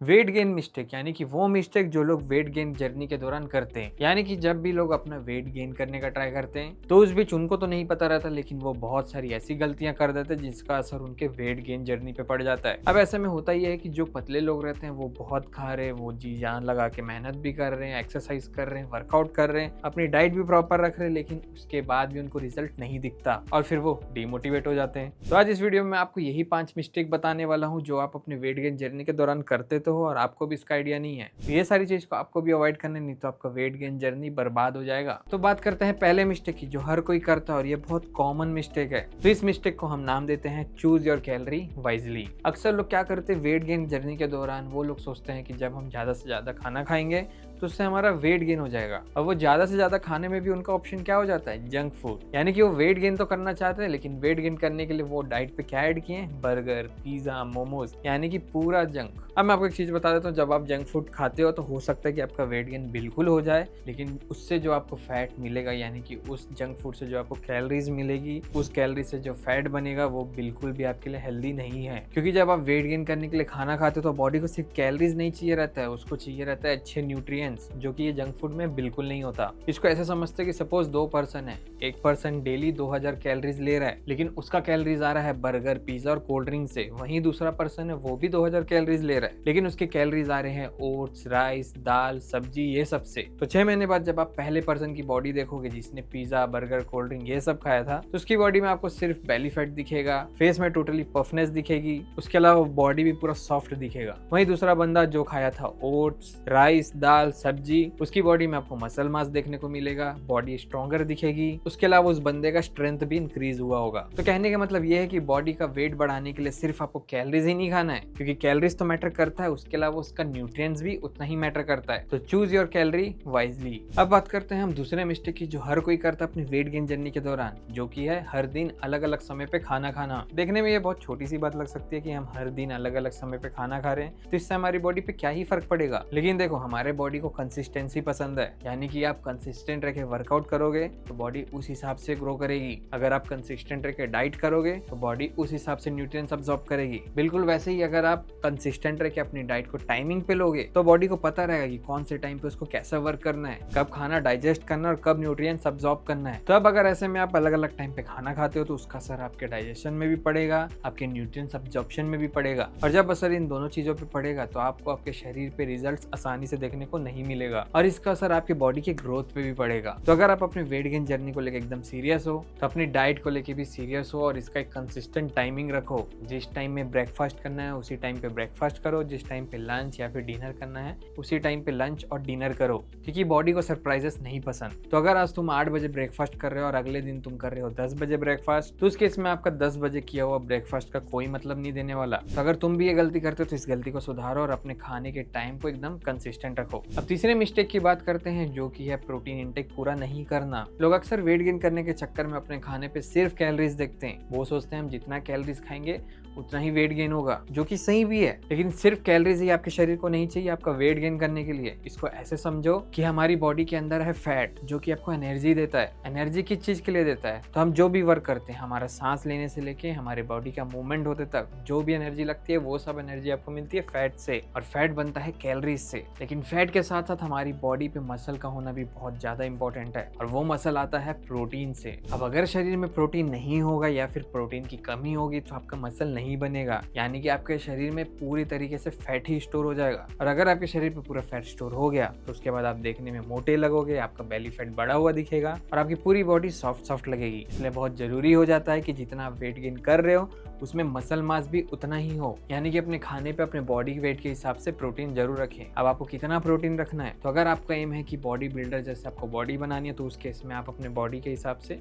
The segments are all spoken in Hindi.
वेट गेन मिस्टेक यानी कि वो मिस्टेक जो लोग वेट गेन जर्नी के दौरान करते हैं। यानी कि जब भी लोग अपना वेट गेन करने का ट्राई करते हैं तो उस बीच उनको तो नहीं पता रहता, लेकिन वो बहुत सारी ऐसी गलतियां कर देते हैं जिसका असर उनके वेट गेन जर्नी पे पड़ जाता है। अब ऐसे में होता ही है कि जो पतले लोग रहते हैं वो बहुत खा रहे हैं, वो जी जान लगा के मेहनत भी कर रहे हैं, एक्सरसाइज कर रहे हैं, वर्कआउट कर रहे हैं, अपनी डाइट भी प्रॉपर रख रहे हैं, लेकिन उसके बाद भी उनको रिजल्ट नहीं दिखता और फिर वो डिमोटिवेट हो जाते हैं। तो आज इस वीडियो में आपको यही 5 मिस्टेक बताने वाला हूँ जो आप अपने वेट गेन जर्नी के दौरान करते तो हो और आपको भी इसका आइडिया नहीं है। तो ये सारी चीज को आपको भी अवॉइड करने, नहीं तो आपका वेट गेन जर्नी बर्बाद हो जाएगा। तो बात करते हैं पहले मिस्टेक की जो हर कोई करता है और ये बहुत कॉमन मिस्टेक है। तो इस मिस्टेक को हम नाम देते हैं चूज योर कैलोरी वाइजली। अक्सर लोग क्या करते हैं वेट गेन जर्नी के दौरान, वो लोग सोचते हैं कि जब हम ज्यादा से ज्यादा खाना खाएंगे तो उससे हमारा वेट गेन हो जाएगा। और वो ज्यादा से ज्यादा खाने में भी उनका ऑप्शन क्या हो जाता है, जंक फूड। यानी कि वो वेट गेन तो करना चाहते हैं, लेकिन वेट गेन करने के लिए वो डाइट पे क्या ऐड किए हैं, बर्गर, पिज्जा, मोमोज, यानी कि पूरा जंक। अब मैं आपको एक चीज बता देता हूँ, जब आप जंक फूड खाते हो तो हो सकता है कि आपका वेट गेन बिल्कुल हो जाए, लेकिन उससे जो आपको फैट मिलेगा, यानी कि उस जंक फूड से जो आपको कैलोरीज मिलेगी, उस कैलोरी से जो फैट बनेगा वो बिल्कुल भी आपके लिए हेल्दी नहीं है। क्योंकि जब आप वेट गेन करने के लिए खाना खाते हो तो बॉडी को सिर्फ कैलोरीज नहीं चाहिए रहता है, उसको चाहिए रहता है अच्छे न्यूट्रिएंट्स, जो कि ये जंक फूड में बिल्कुल नहीं होता। इसको ऐसे समझते कि सपोज 2 पर्सन है, एक पर्सन डेली 2000 कैलोरीज ले रहा है, लेकिन उसका कैलोरीज आ रहा है बर्गर, पिज्जा और कोल्ड ड्रिंक से। वहीं दूसरा पर्सन है वो भी 2000 कैलोरीज ले रहा है, लेकिन उसके कैलोरीज आ रहे हैं ओट्स, राइस, दाल, सब्जी, ये सब से। तो 6 महीने बाद जब आप पहले पर्सन की बॉडी देखोगे जिसने पिज्जा, बर्गर, कोल्ड ड्रिंक ये सब खाया था, तो उसकी बॉडी में आपको सिर्फ बेली फैट दिखेगा, फेस में टोटली पफनेस दिखेगी, उसके अलावा बॉडी भी पूरा सॉफ्ट दिखेगा। वहीं दूसरा बंदा जो खाया था ओट्स, राइस, दाल, सब्जी, उसकी बॉडी में आपको मसल मास देखने को मिलेगा, बॉडी स्ट्रॉन्गर दिखेगी, उसके अलावा उस बंदे का स्ट्रेंथ भी इंक्रीज हुआ होगा। तो कहने का मतलब ये है कि बॉडी का वेट बढ़ाने के लिए सिर्फ आपको कैलोरीज ही नहीं खाना है, क्योंकि कैलोरीज तो मैटर करता है, उसके अलावा उसका न्यूट्रिएंट्स भी उतना ही मैटर करता है। तो चूज योर कैलोरी वाइजली। अब बात करते हैं हम दूसरे मिस्टेक की जो हर कोई करता है अपनी वेट गेन जर्नी के दौरान, जो कि है हर दिन अलग अलग समय पे खाना खाना। देखने में ये बहुत छोटी सी बात लग सकती है कि हम हर दिन अलग अलग समय पे खाना खा रहे हैं, तो इससे हमारी बॉडी पे क्या ही फर्क पड़ेगा। लेकिन देखो, हमारे बॉडी को कंसिस्टेंसी पसंद है, यानी कि आप कंसिस्टेंट रह के वर्कआउट करोगे तो बॉडी उस हिसाब से ग्रो करेगी। अगर आप कंसिस्टेंट रह के डाइट करोगे तो बॉडी उस हिसाब से न्यूट्रिएंट्स अब्सॉर्ब करेगी। बिल्कुल वैसे ही अगर आप कंसिस्टेंट रह के अपनी डाइट को टाइमिंग पे लोगे तो बॉडी को पता रहेगा कि कौन से टाइम पे उसको कैसा वर्क करना है, कब खाना डाइजेस्ट करना है और कब न्यूट्रिएंट्स अब्सॉर्ब करना है। तो अब अगर ऐसे में आप अलग अलग टाइम पे खाना खाते हो तो उसका असर आपके डाइजेशन में भी पड़ेगा, आपके न्यूट्रिएंट्स अब्सॉर्प्शन में भी पड़ेगा। और जब असर इन दोनों चीजों पे पड़ेगा तो आपको आपके शरीर पे रिजल्ट्स आसानी से देखने को नहीं मिलेगा और इसका असर आपकी बॉडी के ग्रोथ पे भी पड़ेगा। तो अगर आप अपने वेट गेन जर्नी को लेकर एकदम सीरियस हो तो अपनी डाइट को लेकर भी सीरियस हो और इसका एक कंसिस्टेंट टाइमिंग रखो। जिस टाइम में ब्रेकफास्ट करना है उसी टाइम पे ब्रेकफास्ट करो, जिस टाइम पे लंच या फिर डिनर करना है उसी टाइम पे लंच और डिनर करो, क्योंकि बॉडी को सरप्राइजेस नहीं पसंद। तो अगर आज तुम 8 बजे ब्रेकफास्ट कर रहे हो और अगले दिन तुम कर रहे हो 10 बजे ब्रेकफास्ट, तो उस केस में आपका 10 बजे किया हुआ ब्रेकफास्ट का कोई मतलब नहीं देने वाला। तो अगर तुम भी ये गलती करते हो तो इस गलती को सुधारो और अपने खाने के टाइम को एकदम कंसिस्टेंट रखो। अब तीसरे मिस्टेक की बात करते हैं जो कि है प्रोटीन इंटेक पूरा नहीं करना। लोग अक्सर वेट गेन करने के चक्कर में अपने खाने पे सिर्फ कैलोरीज देखते हैं। वो सोचते हैं हम जितना कैलोरीज खाएंगे उतना ही वेट गेन होगा, जो कि सही भी है, लेकिन सिर्फ कैलोरीज ही आपके शरीर को नहीं चाहिए आपका वेट गेन करने के लिए। इसको ऐसे समझो कि हमारी बॉडी के अंदर है फैट जो कि आपको एनर्जी देता है। एनर्जी किस चीज के लिए देता है, तो हम जो भी वर्क करते हैं, हमारा सांस लेने से लेके हमारे बॉडी का मूवमेंट होते तक जो भी एनर्जी लगती है वो सब एनर्जी आपको मिलती है फैट से, और फैट बनता है कैलोरीज से। लेकिन फैट के साथ साथ हमारी बॉडी पे मसल का होना भी बहुत ज्यादा इंपॉर्टेंट है, और वो मसल आता है प्रोटीन से। अब अगर शरीर में प्रोटीन नहीं होगा या फिर प्रोटीन की कमी होगी तो आपका मसल नहीं बनेगा, यानी कि आपके शरीर में पूरी तरीके से फैट ही स्टोर हो जाएगा। और अगर आपके शरीर पे पूरा फैट स्टोर हो गया तो उसके बाद आप देखने में मोटे लगोगे, आपका बेली फैट बढ़ा हुआ दिखेगा और आपकी पूरी बॉडी सॉफ्ट लगेगी। इसलिए बहुत जरूरी हो जाता है कि जितना आप वेट गेन कर रहे हो उसमें मसल मास भी उतना ही हो, यानी कि अपने खाने पे अपने बॉडी वेट के हिसाब से प्रोटीन जरूर रखें। अब आपको कितना प्रोटीन रखना है, तो अगर आपका एम है कि बॉडी बिल्डर जैसे आपको बॉडी बनानी है तो उस केस में आप अपने बॉडी के हिसाब से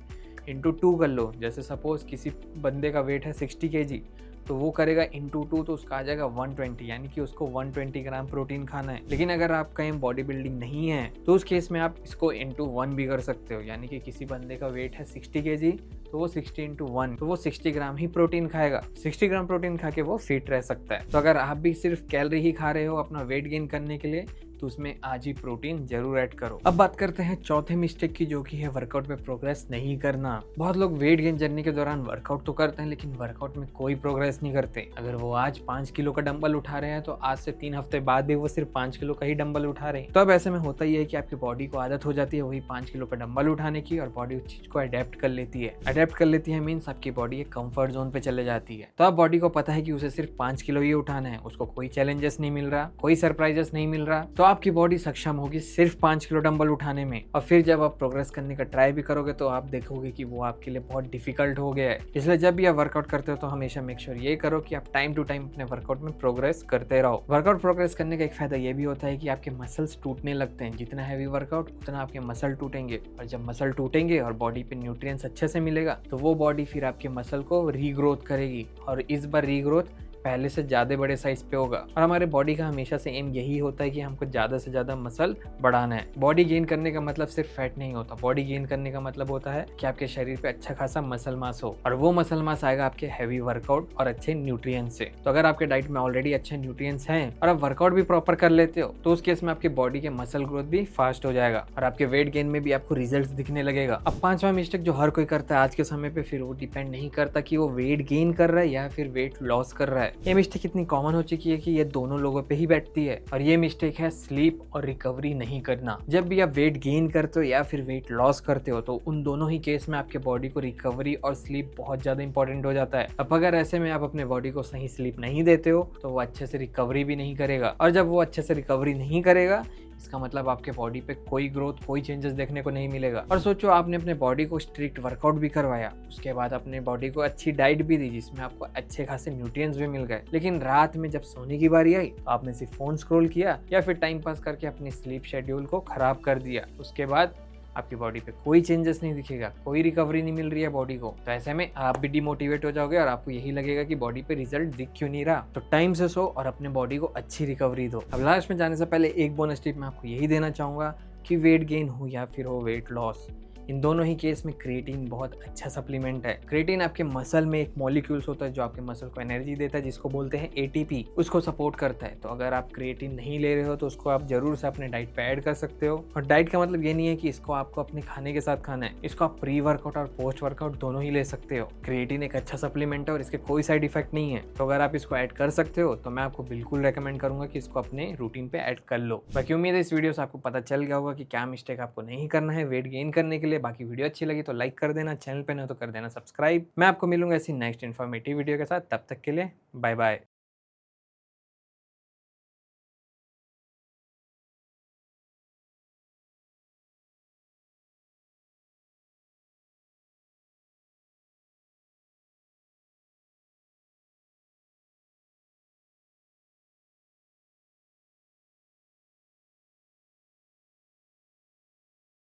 इंटू 2 कर लो। जैसे सपोज किसी बंदे का वेट है 60 kg, तो वो करेगा इंटू 2 तो उसका आ जाएगा 120, यानी कि उसको 120 ग्राम प्रोटीन खाना है। लेकिन अगर आपका एम बॉडी बिल्डिंग नहीं है तो उस केस में आप इसको इंटू 1 भी कर सकते हो, यानी कि किसी बंदे का वेट है 60 kg तो वो 60 इंटू 1 तो वो 60 ग्राम ही प्रोटीन खाएगा। 60 ग्राम प्रोटीन खा के वो फिट रह सकता है। तो अगर आप भी सिर्फ कैलोरी ही खा रहे हो अपना वेट गेन करने के लिए, तो उसमें आज ही प्रोटीन जरूर ऐड करो। अब बात करते हैं चौथे मिस्टेक की, जो कि है वर्कआउट में प्रोग्रेस नहीं करना। बहुत लोग वेट गेन जर्नी के दौरान वर्कआउट तो करते हैं, लेकिन वर्कआउट में कोई प्रोग्रेस नहीं करते। अगर वो आज 5 किलो का डंबल उठा रहे हैं तो आज से 3 हफ्ते बाद भी वो सिर्फ 5 किलो का ही डंबल उठा रहे हैं। तो अब ऐसे में होता ही है कि आपकी बॉडी को आदत हो जाती है वही 5 किलो का डंबल उठाने की, और बॉडी उस चीज को अडेप्ट कर लेती है। अडेप्ट कर लेती है मीन्स आपकी बॉडी एक कंफर्ट जोन पे चले जाती है। तो अब बॉडी को पता है कि उसे सिर्फ 5 किलो ही उठाना है, उसको कोई चैलेंजेस नहीं मिल रहा, कोई सरप्राइजेस नहीं मिल रहा, तो आपकी बॉडी सक्षम होगी सिर्फ 5 किलो डंबल उठाने में। और फिर जब आप प्रोग्रेस करने का ट्राई भी करोगे तो आप देखोगे कि वो आपके लिए बहुत डिफिकल्ट हो गया है। इसलिए जब भी आप वर्कआउट करते हो तो हमेशा मेक श्योर ये करो कि आप टाइम टू टाइम अपने वर्कआउट में प्रोग्रेस करते रहो। वर्कआउट प्रोग्रेस करने का एक फायदा ये भी होता है कि आपके मसल्स टूटने लगते हैं। जितना हैवी वर्कआउट उतना आपके मसल टूटेंगे, और जब मसल टूटेंगे और बॉडी पे न्यूट्रिएंट्स अच्छे से मिलेगा तो वो बॉडी फिर आपके मसल को रीग्रोथ करेगी, और इस बार रीग्रोथ पहले से ज़्यादा बड़े साइज पे होगा। और हमारे बॉडी का हमेशा से एम यही होता है कि हमको ज़्यादा से ज़्यादा मसल बढ़ाना है। बॉडी गेन करने का मतलब सिर्फ फैट नहीं होता, बॉडी गेन करने का मतलब होता है कि आपके शरीर पे अच्छा खासा मसल मास हो, और वो मसल मास आएगा आपके हैवी वर्कआउट और अच्छे न्यूट्रिएंट्स से। तो अगर आपके डाइट में ऑलरेडी अच्छे न्यूट्रिएंट्स हैं और आप वर्कआउट भी प्रॉपर कर लेते हो तो उस केस में आपकी बॉडी के मसल ग्रोथ भी फास्ट हो जाएगा, और आपके वेट गेन में भी आपको रिजल्ट दिखने लगेगा। अब पांचवा मिस्टेक जो हर कोई करता है आज के समय पे, फिर वो डिपेंड नहीं करता कि वो वेट गेन कर रहा है या फिर वेट लॉस कर रहा है। ये मिस्टेक इतनी कॉमन हो चुकी है कि ये दोनों लोगों पे ही बैठती है, और ये मिस्टेक है स्लीप और रिकवरी नहीं करना। जब भी आप वेट गेन करते हो या फिर वेट लॉस करते हो तो उन दोनों ही केस में आपके बॉडी को रिकवरी और स्लीप बहुत ज्यादा इंपॉर्टेंट हो जाता है। अब अगर ऐसे में आप अपने बॉडी को सही स्लीप नहीं देते हो तो वो अच्छे से रिकवरी भी नहीं करेगा, और जब वो अच्छे से रिकवरी नहीं करेगा इसका मतलब आपके बॉडी पे कोई ग्रोथ, कोई चेंजेस देखने को नहीं मिलेगा। और सोचो आपने अपने बॉडी को स्ट्रिक्ट वर्कआउट भी करवाया, उसके बाद अपने बॉडी को अच्छी डाइट भी दी जिसमें आपको अच्छे खासे न्यूट्रिएंट्स भी मिल गए, लेकिन रात में जब सोने की बारी आई तो आपने सिर्फ फोन स्क्रॉल किया या फिर टाइम पास करके अपनी स्लीप शेड्यूल को खराब कर दिया। उसके बाद आपकी बॉडी पे कोई चेंजेस नहीं दिखेगा, कोई रिकवरी नहीं मिल रही है बॉडी को, तो ऐसे में आप भी डिमोटिवेट हो जाओगे और आपको यही लगेगा कि बॉडी पे रिजल्ट दिख क्यों नहीं रहा। तो टाइम से सो और अपने बॉडी को अच्छी रिकवरी दो। अब लास्ट में जाने से पहले एक बोनस टिप मैं आपको यही देना चाहूंगा कि वेट गेन हो या फिर हो वेट लॉस, इन दोनों ही केस में क्रिएटिन बहुत अच्छा सप्लीमेंट है। क्रिएटिन आपके मसल में एक मॉलिक्यूल्स होता है जो आपके मसल को एनर्जी देता है, जिसको बोलते हैं एटीपी, उसको सपोर्ट करता है। तो अगर आप क्रिएटिन नहीं ले रहे हो तो उसको आप जरूर से अपने डाइट पे ऐड कर सकते हो। और डाइट का मतलब ये नहीं है कि इसको आपको अपने खाने के साथ खाना है, इसको आप प्री वर्कआउट और पोस्ट वर्कआउट दोनों ही ले सकते हो। क्रिएटिन एक अच्छा सप्लीमेंट है और इसके कोई साइड इफेक्ट नहीं है, तो अगर आप इसको ऐड कर सकते हो तो मैं आपको बिल्कुल रेकमेंड करूंगा कि इसको अपने रूटीन पे ऐड कर लो। बाकी उम्मीद है इस वीडियो से आपको पता चल गया होगा कि क्या मिस्टेक आपको नहीं करना है वेट गेन करने के लिए। बाकी वीडियो अच्छी लगी तो लाइक कर देना, चैनल पे नहीं तो कर देना सब्सक्राइब। मैं आपको मिलूंगा ऐसी नेक्स्ट इन्फॉर्मेटिव वीडियो के साथ, तब तक के लिए बाय बाय।